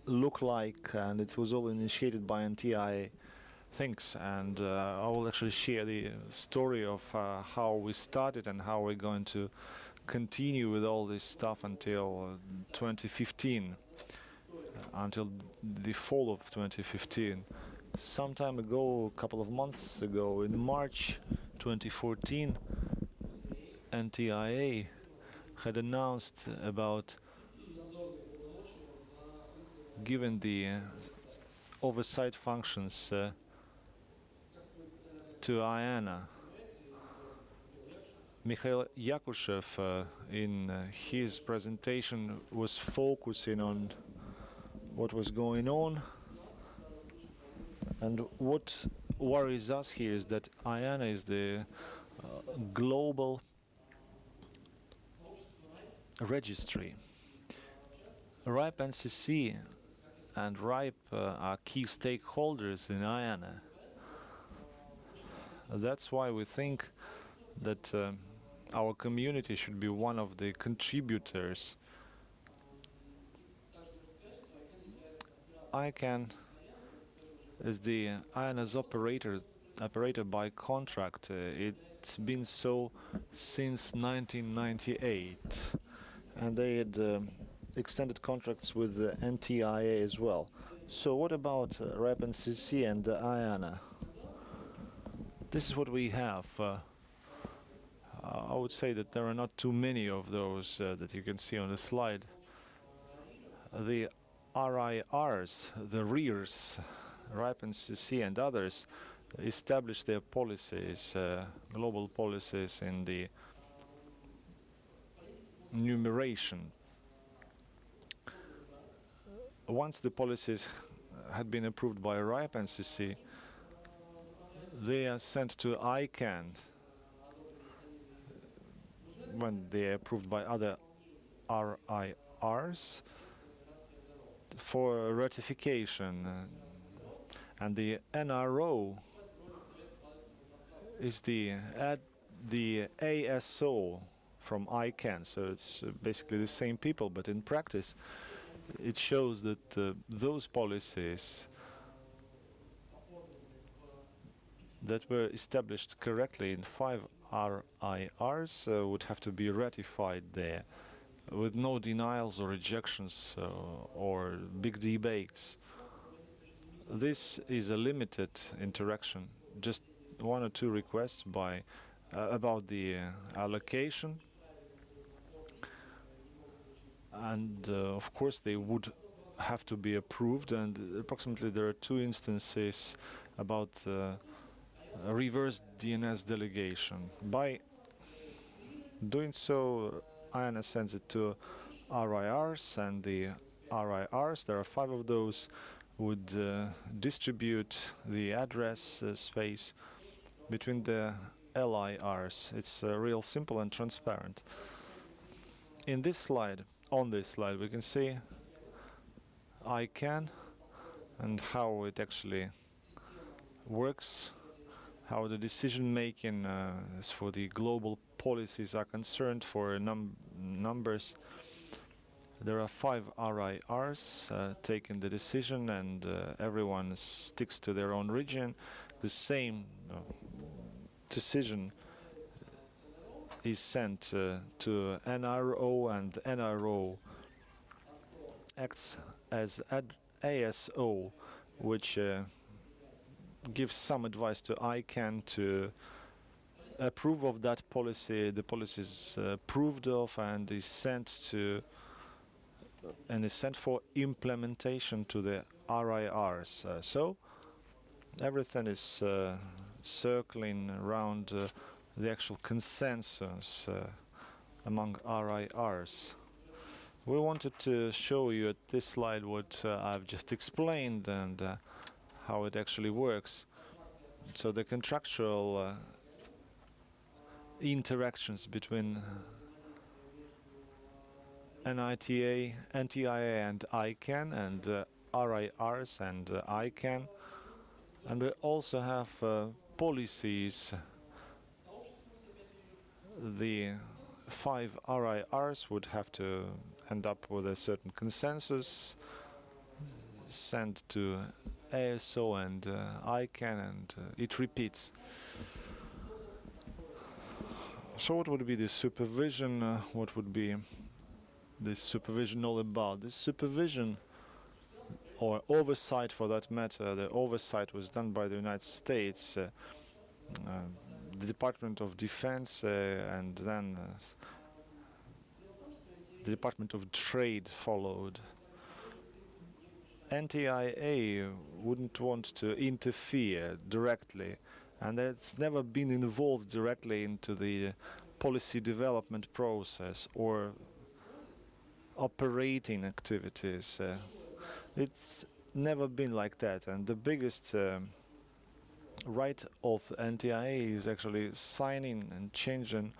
look like, and it was all initiated by NTIA things. And I will actually share the story of how we started and how we're going to continue with all this stuff until 2015, until the fall of 2015. Some time ago, a couple of months ago, in March 2014, NTIA had announced about giving the oversight functions to IANA. Mikhail Yakushev in his presentation was focusing on what was going on, and what worries us here is that IANA is the global registry. RIPE NCC and RIPE are key stakeholders in IANA. That's why we think that our community should be one of the contributors. ICANN is the IANA's operator by contract. It's been so since 1998, and they had extended contracts with the NTIA as well. So what about RIPE NCC and IANA? This is what we have. I would say that there are not too many of those that you can see on the slide. The RIRs, the RIRs, RIPE NCC and others, establish their policies, global policies in the numeration. Once the policies had been approved by RIPE NCC, they are sent to ICANN. When they are approved by other RIRs for ratification, and the NRO is the ASO from ICANN. So it's basically the same people, but in practice it shows that those policies that were established correctly in 5 RIRs would have to be ratified there, with no denials or rejections or big debates. This is a limited interaction, just 1 or 2 requests by about the allocation, and of course they would have to be approved, and approximately there are 2 instances about reverse DNS delegation. By doing so, IANA sends it to RIRs, and the RIRs, there are 5 of those, would distribute the address space between the LIRs. It's real simple and transparent. In this slide, on this slide, we can see ICANN and how it actually works, how the decision-making for the global policies are concerned for numbers. There are 5 RIRs taking the decision, and everyone sticks to their own region. The same decision is sent to NRO, and NRO acts as ASO, which gives some advice to ICANN to approve of that policy. The policy is approved of and is sent for implementation to the RIRs. So everything is circling around the actual consensus among RIRs. We wanted to show you at this slide what I've just explained and how it actually works. So the contractual interactions between NTIA and ICANN, and RIRs and ICANN. And we also have policies. The 5 RIRs would have to end up with a certain consensus. sent to ASO and ICANN, and it repeats. So what would be the supervision? What would be this supervision all about? This supervision, or oversight for that matter, the oversight was done by the United States, the Department of Defense, and then the Department of Trade followed. NTIA wouldn't want to interfere directly, and it's never been involved directly into the policy development process or operating activities. It's never been like that, and the biggest right of NTIA is actually signing and changing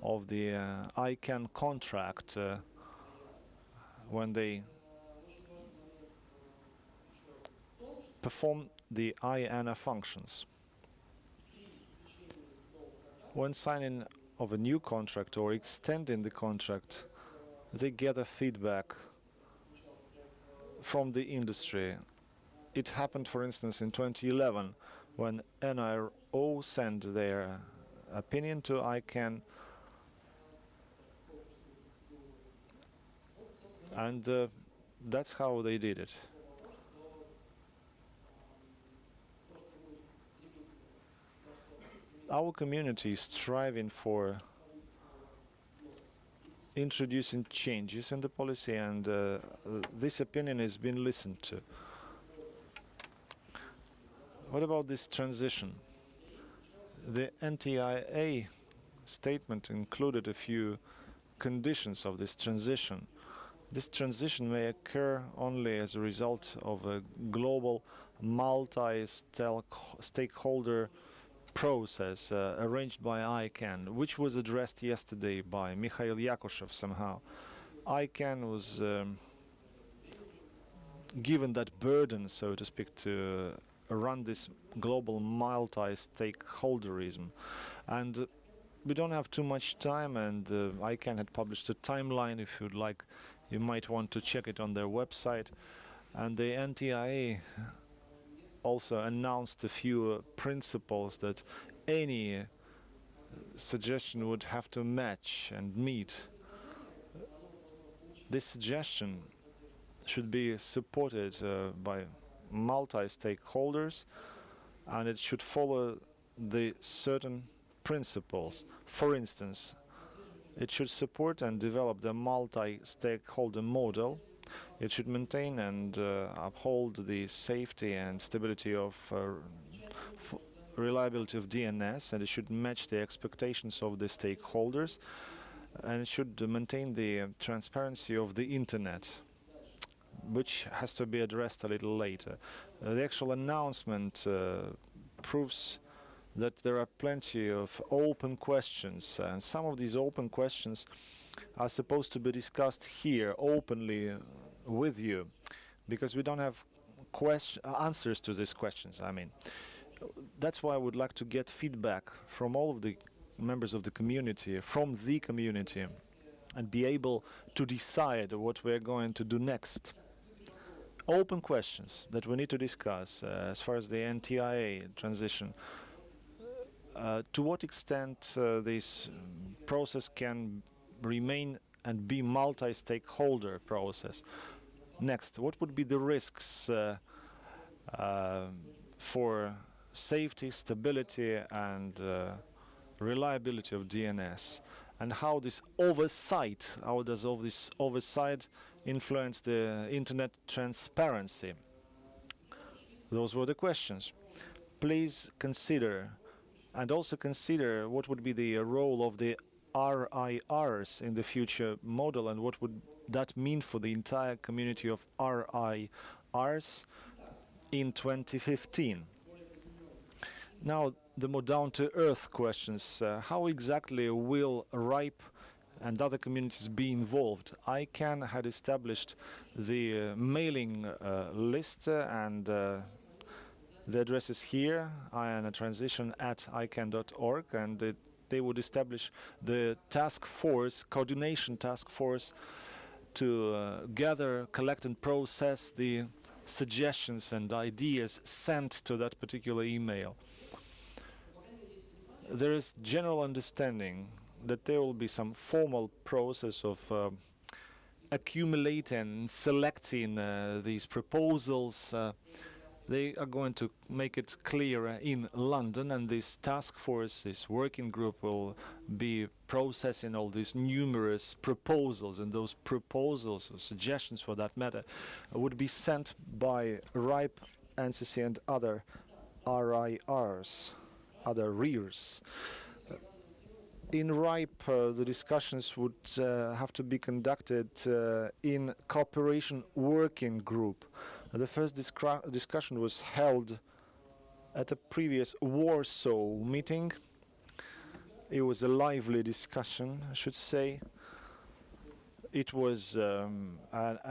of the ICANN contract when they perform the IANA functions. When signing of a new contract or extending the contract, they gather feedback from the industry. It happened, for instance, in 2011 when NRO sent their opinion to ICANN, and that's how they did it. Our community is striving for introducing changes in the policy, and this opinion has been listened to. What about this transition? The NTIA statement included a few conditions of this transition. This transition may occur only as a result of a global multi-stakeholder process arranged by ICANN, which was addressed yesterday by Mikhail Yakushev somehow. ICANN was given that burden, so to speak, to run this global multi-stakeholderism. And we don't have too much time, and ICANN had published a timeline. If you'd like, you might want to check it on their website. And the NTIA also announced a few principles that any suggestion would have to match and meet. This suggestion should be supported by multi-stakeholders, and it should follow the certain principles. For instance, it should support and develop the multi-stakeholder model. It should maintain and uphold the safety and stability of reliability of DNS, and it should match the expectations of the stakeholders, and it should maintain the transparency of the internet, which has to be addressed a little later. The actual announcement proves that there are plenty of open questions, and some of these open questions are supposed to be discussed here openly with you, because we don't have answers to these questions. I mean, that's why I would like to get feedback from all of the members of the community, from the community, and be able to decide what we're going to do next. Open questions that we need to discuss as far as the NTIA transition. To what extent this process can remain and be multi-stakeholder process. Next, what would be the risks for safety, stability, and reliability of DNS, and how this oversight, how does all this oversight influence the internet transparency? Those were the questions. Please consider, and also consider what would be the role of the RIRs in the future model, and what would that mean for the entire community of RIRs in 2015. Now, the more down-to-earth questions. How exactly will RIPE and other communities be involved? ICANN had established the mailing list, and the address is here, IANA transition at icann.org, and they would establish the task force, coordination task force, to gather, collect, and process the suggestions and ideas sent to that particular email. There is general understanding that there will be some formal process of accumulating, selecting these proposals. They are going to make it clearer in London, and this task force, this working group, will be processing all these numerous proposals, and those proposals, or suggestions for that matter, would be sent by RIPE, NCC and other RIRs, other RIRs. In RIPE, the discussions would have to be conducted in cooperation working group. The first discussion was held at a previous Warsaw meeting. It was a lively discussion, I should say. It was an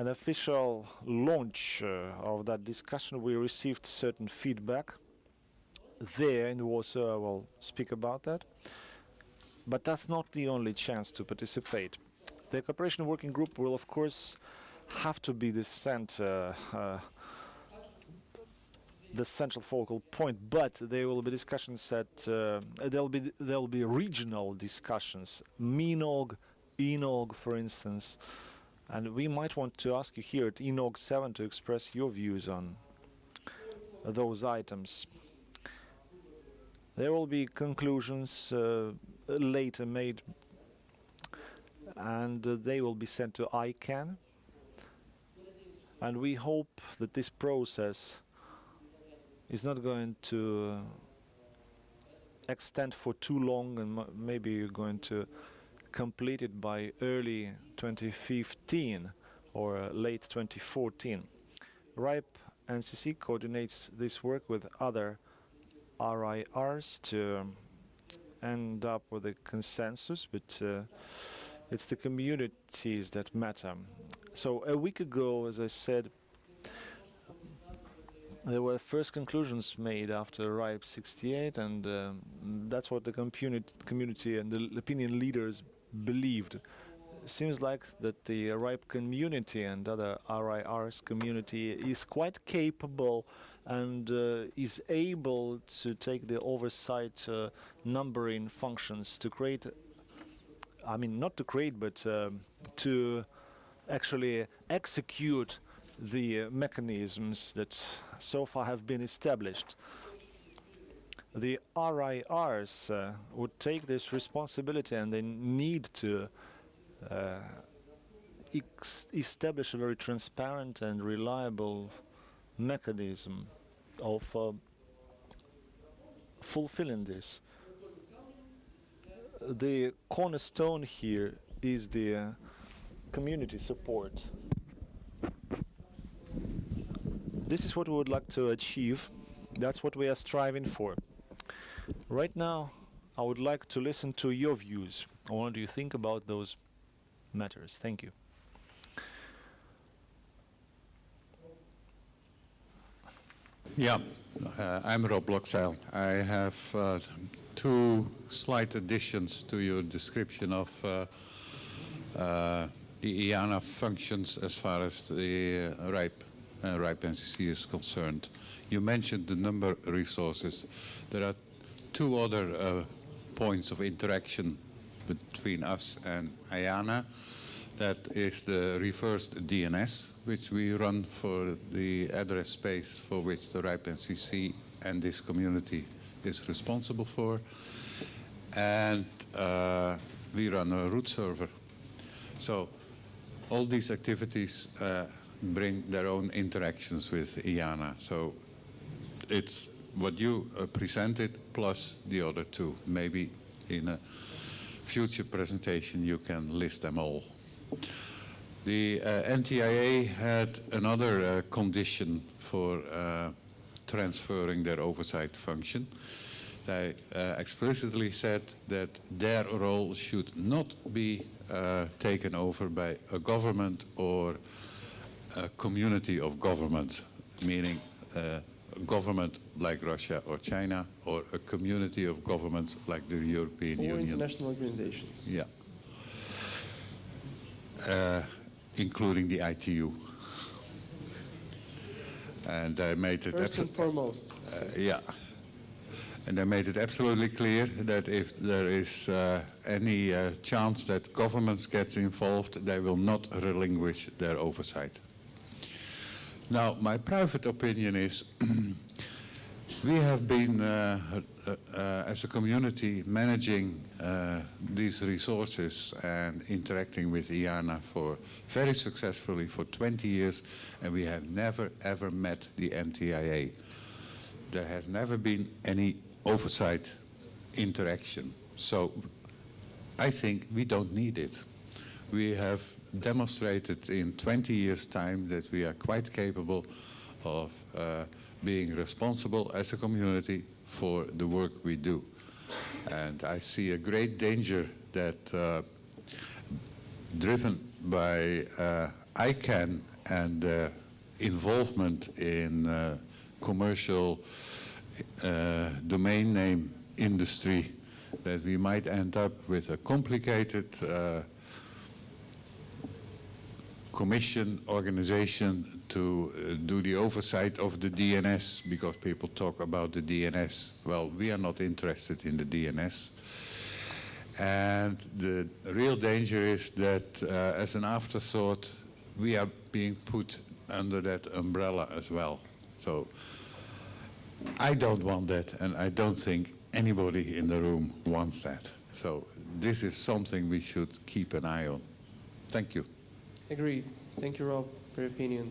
official launch of that discussion. We received certain feedback there in Warsaw. I will speak about that. But that's not the only chance to participate. The cooperation working group will, of course, have to be the center, the central focal point. But there will be discussions at there'll be regional discussions, Enog, Enog, for instance, and we might want to ask you here at Enog 7 to express your views on those items. There will be conclusions later made, and they will be sent to ICANN. And we hope that this process is not going to extend for too long, and maybe you're going to complete it by early 2015 or late 2014. RIPE NCC coordinates this work with other RIRs to end up with a consensus, but it's the communities that matter. So a week ago, as I said, there were first conclusions made after RIPE 68, and that's what the community and the opinion leaders believed. Seems like that the RIPE community and other RIRs community is quite capable and is able to take the oversight numbering functions to create, I mean, not to create, but to actually execute the mechanisms that so far have been established. The RIRs would take this responsibility, and they need to establish a very transparent and reliable mechanism of fulfilling this. The cornerstone here is the community support. This is what we would like to achieve. That's what we are striving for. Right now, I would like to listen to your views. What do you think about those matters? Thank you. Yeah, I'm Rob Loxel. I have two slight additions to your description of the IANA functions as far as the RIPE NCC is concerned. You mentioned the number of resources. There are two other points of interaction between us and IANA. That is the reversed DNS, which we run for the address space for which the RIPE NCC and this community is responsible for. And we run a root server. So all these activities bring their own interactions with IANA. So it's what you presented plus the other two. Maybe in a future presentation you can list them all. The NTIA had another condition for transferring their oversight function. They explicitly said that their role should not be taken over by a government or a community of governments, meaning a government like Russia or China, or a community of governments like the European Union. Or international organizations. Yeah. Including the ITU. And I made it First and foremost. yeah. And I made it absolutely clear that if there is any chance that governments get involved, they will not relinquish their oversight. Now, my private opinion is we have been, as a community, managing these resources and interacting with IANA very successfully for 20 years, and we have never, ever met the NTIA. There has never been any oversight interaction. So I think we don't need it. We have demonstrated in 20 years' time that we are quite capable of being responsible as a community for the work we do. And I see a great danger that driven by ICANN and their involvement in commercial domain name industry, that we might end up with a complicated commission organization to do the oversight of the DNS, because people talk about the DNS. Well, we are not interested in the DNS. And the real danger is that as an afterthought, we are being put under that umbrella as well. So I don't want that, and I don't think anybody in the room wants that. So this is something we should keep an eye on. Thank you. Agreed. Thank you, Rob, for your opinion.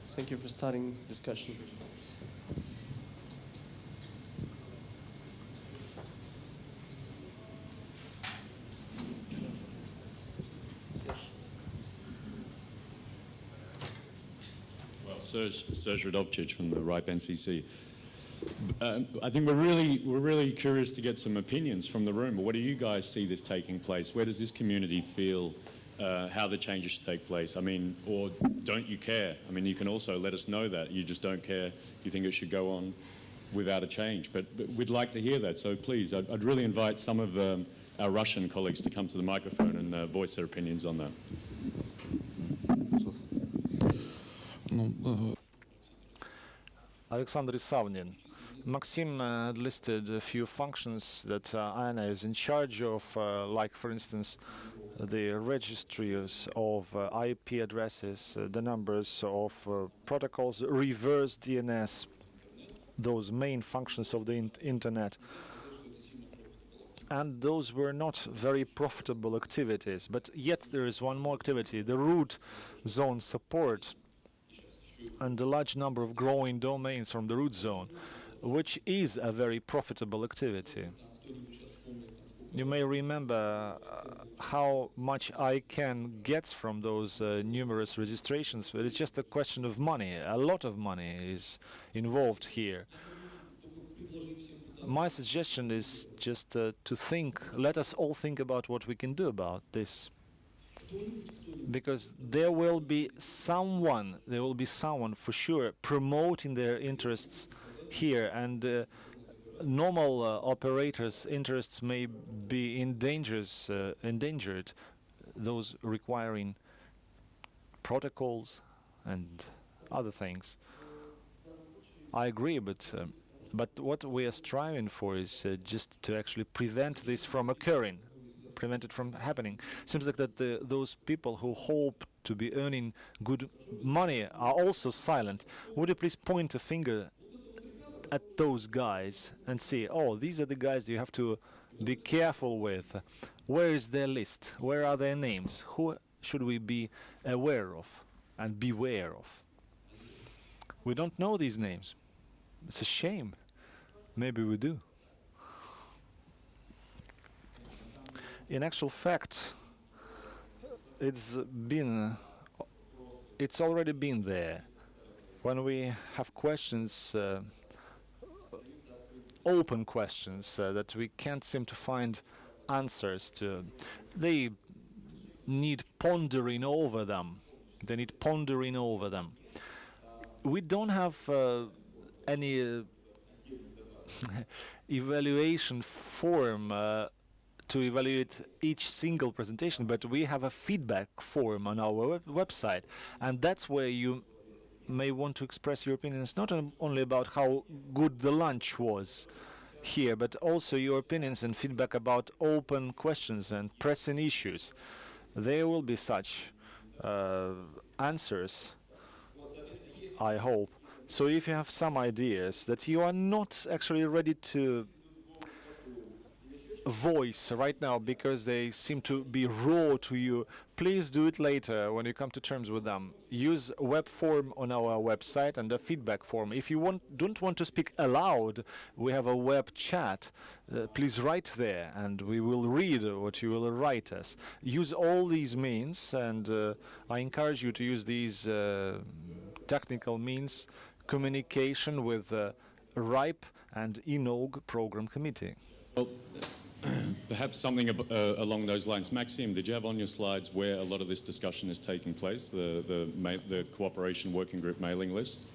Thank you for starting discussion. Well, Serge Radovcic from the RIPE NCC. I think we're really curious to get some opinions from the room. But what do you guys see this taking place? Where does this community feel how the changes should take place? I mean, or don't you care? I mean, you can also let us know that you just don't care. You think it should go on without a change. But we'd like to hear that. So please, I'd really invite some of our Russian colleagues to come to the microphone and voice their opinions on that. Alexander Isavnin. Maxim had listed a few functions that IANA is in charge of, like, for instance, the registries of IP addresses, the numbers of protocols, reverse DNS, those main functions of the internet. And those were not very profitable activities. But yet there is one more activity, the root zone support, and a large number of growing domains from the root zone, which is a very profitable activity. You may remember how much ICANN gets from those numerous registrations, but it's just a question of money. A lot of money is involved here. My suggestion is just to think, let us all think about what we can do about this. Because there will be someone for sure promoting their interests here, and normal operators' interests may be endangered, those requiring protocols and other things. I agree, but what we are striving for is just to actually prevent this from occurring, prevent it from happening. Seems like that those people who hope to be earning good money are also silent. Would you please point a finger at those guys and see, oh, these are the guys you have to be careful with. Where is their list? Where are their names? Who should we be aware of and beware of? We don't know these names. It's a shame. Maybe we do. In actual fact, it's already been there. When we have questions, open questions that we can't seem to find answers to, they need pondering over them. They need pondering over them. We don't have any evaluation form to evaluate each single presentation, but we have a feedback form on our website, and that's where you may want to express your opinions not only about how good the lunch was here, but also your opinions and feedback about open questions and pressing issues. There will be such answers, I hope. So if you have some ideas that you are not actually ready to voice right now because they seem to be raw to you, please do it later when you come to terms with them. Use web form on our website and a feedback form. If you don't want to speak aloud, we have a web chat. Please write there and we will read what you will write us. Use all these means, and I encourage you to use these technical means, communication with RIPE and Enog program committee. Well, perhaps something along those lines. Maxim, did you have on your slides where a lot of this discussion is taking place, the cooperation working group mailing list?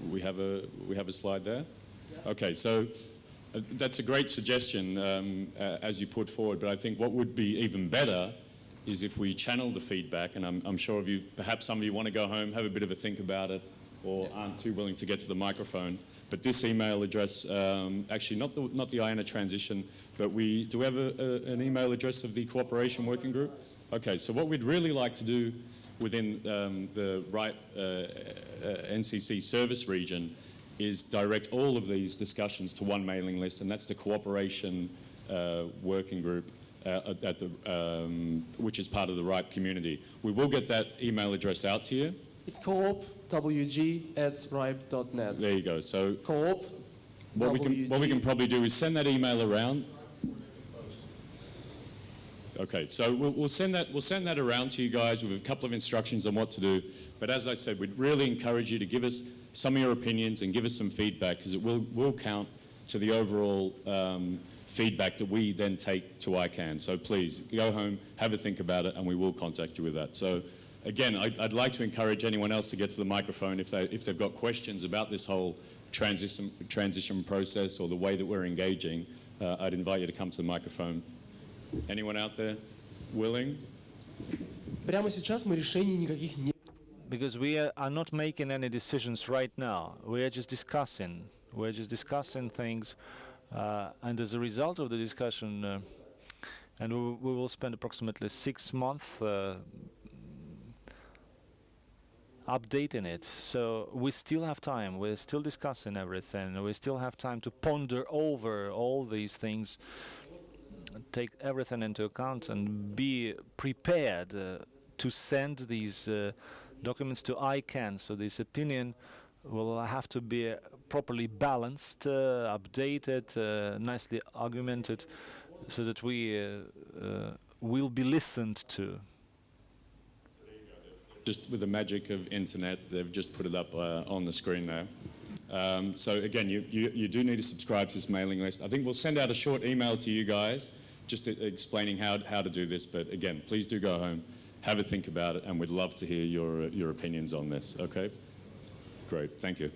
We have a slide there? Okay, so that's a great suggestion as you put forward, but I think what would be even better is if we channel the feedback, and I'm sure of you, perhaps some of you want to go home, have a bit of a think about it, or aren't too willing to get to the microphone. But this email address, actually not the IANA transition, but we have an email address of the cooperation working group? Okay, so what we'd really like to do within the RIPE NCC service region is direct all of these discussions to one mailing list, and that's the cooperation working group, which is part of the RIPE community. We will get that email address out to you. It's coopwg@ripe.net. There you go. So Coop. what we can probably do is send that email around. Okay, so we'll send that around to you guys with a couple of instructions on what to do. But as I said, we'd really encourage you to give us some of your opinions and give us some feedback, because it will count to the overall feedback that we then take to ICANN. So please go home, have a think about it, and we will contact you with that. So again, I'd like to encourage anyone else to get to the microphone if they've got questions about this whole transition process or the way that we're engaging. I'd invite you to come to the microphone. Anyone out there willing? Прямо сейчас мы решений никаких не. Because we are not making any decisions right now. We are just discussing. We're just discussing things, and as a result of the discussion, and we will spend approximately 6 months updating it. So we still have time. We're still discussing everything. We still have time to ponder over all these things, take everything into account, and be prepared to send these documents to ICANN. So this opinion will have to be properly balanced, updated, nicely argumented, so that we will be listened to. Just with the magic of internet, they've just put it up on the screen there. So again, you do need to subscribe to this mailing list. I think we'll send out a short email to you guys just explaining how to do this. But again, please do go home, have a think about it, and we'd love to hear your opinions on this. Okay? Great. Thank you.